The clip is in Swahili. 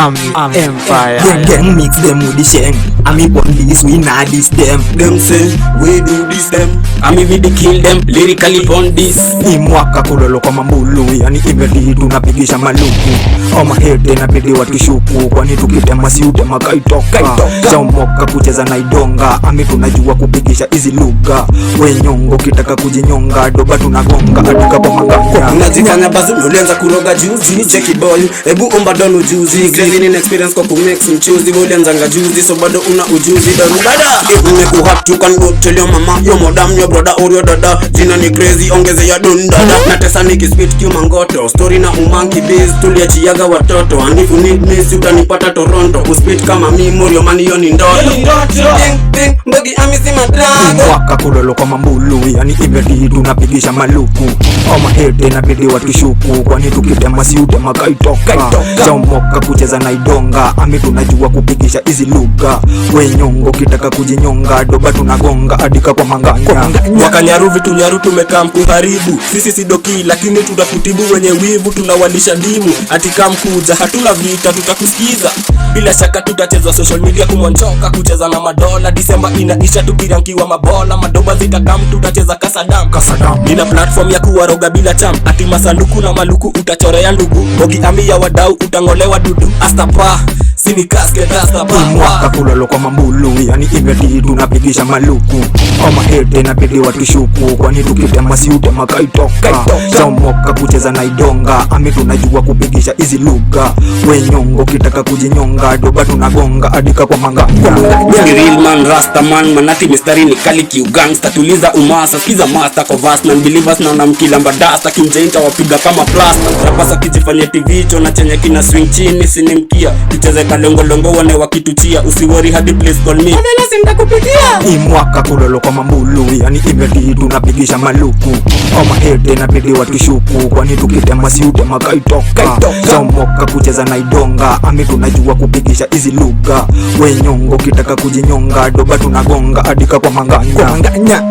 Empire. Gang mix them with the sheng. Ami on this, we not this them. Them say, we do this them. Ami with the kill them, lyrically on this. Ni mwaka kulolo kwa mambulu, yani imeli tunapigisha maluku. Oma hete na pidi watu shuku, kwani tukitema si utema kaitoka. Chomoka kucheza na idonga, ami tunajua kupigisha hizi lugha. Wenyongo kitaka kujinyonga, doba tunagonga adika kwa maganga. Unajifanya bazu ulianza kuroga juzi. Jackie boy, ebu omba dono juzi. Crazy in experience kwa kumake some choosy. Ulianza nga juzi, so bado una ujuzi. Dada, umekuhat you can go tell your mama, your madam, your brother or your dada. Jina ni crazy, ongeze ya dundada. Natesa nikispit kiumangoto. Story na umangi biz, tuliachiaga watoto. And if you need me, si utanipata Toronto. Uspit kama mi, Morio mani yo ni ndoto. Ding, ding, mbogi amisi madrago. Mwaka kulolo kwa mambulu, yani imeli tunapigisha maluku. Oma hete na pidi watu shuku, kwani tukitema si utema kaitoka. Chomoka kucheza na idonga, ami tunajua kupigisha hizi lugha. Wenyongo kitaka kujinyonga, doba tunagonga adika kwa manganya. Wakanyaru vitu nyaru tumekaa mkuharibu. Sisi si doki lakini tutakutibu wenye wivu tunawalisha dimu. Atika mkuja hatuna vita tutakusikiza. Bila shaka tutacheza social media kumonchoka kucheza na madola. Disemba inaisha tukirankiwa mabola. Madoba zitakam tutacheza kasadam. Nina platform ya kuwaroga bila cham. Ati masanduku na maluku utachorea ndugu. Bogi ambi ya wadau utangolewa dudu. Astapa sini casket astapa. Mwaka kulolo kwa mambulu, yani imeli tunapigisha maluku. Oma hete na pidi watu shuku, kwani tukitema si utema kaitoka. Chomoka kucheza na idonga, ami tunajua kupigisha hizi lugha. Wenyongo kitaka kujinyonga, doba tunagonga adika kwa manganga. Real man, rasta man, manati mistari ni kali kiu gangsta. Tuliza umasa, skiza master kwa vast non-believers na unamkilamba dasta. Kimjainta wapiga kama plasta. Rapasa kijifanya TV chona chenye kina swing chini sinimkia. Tucheze kalongo longo wane wakituchia. Usiwori hadi please call me Adela simtakupitia. Ni mwaka kulolo kwa mambulu, yani imeli tunapigisha maluku. Oma hete na pidi watu shuku, kwani tukitema si utema kaitoka. Chomoka kucheza na idonga, ami tunajua kupigisha hizi lugha. Wenyongo kitaka kujinyonga, doba tunagonga adika kwa manganya.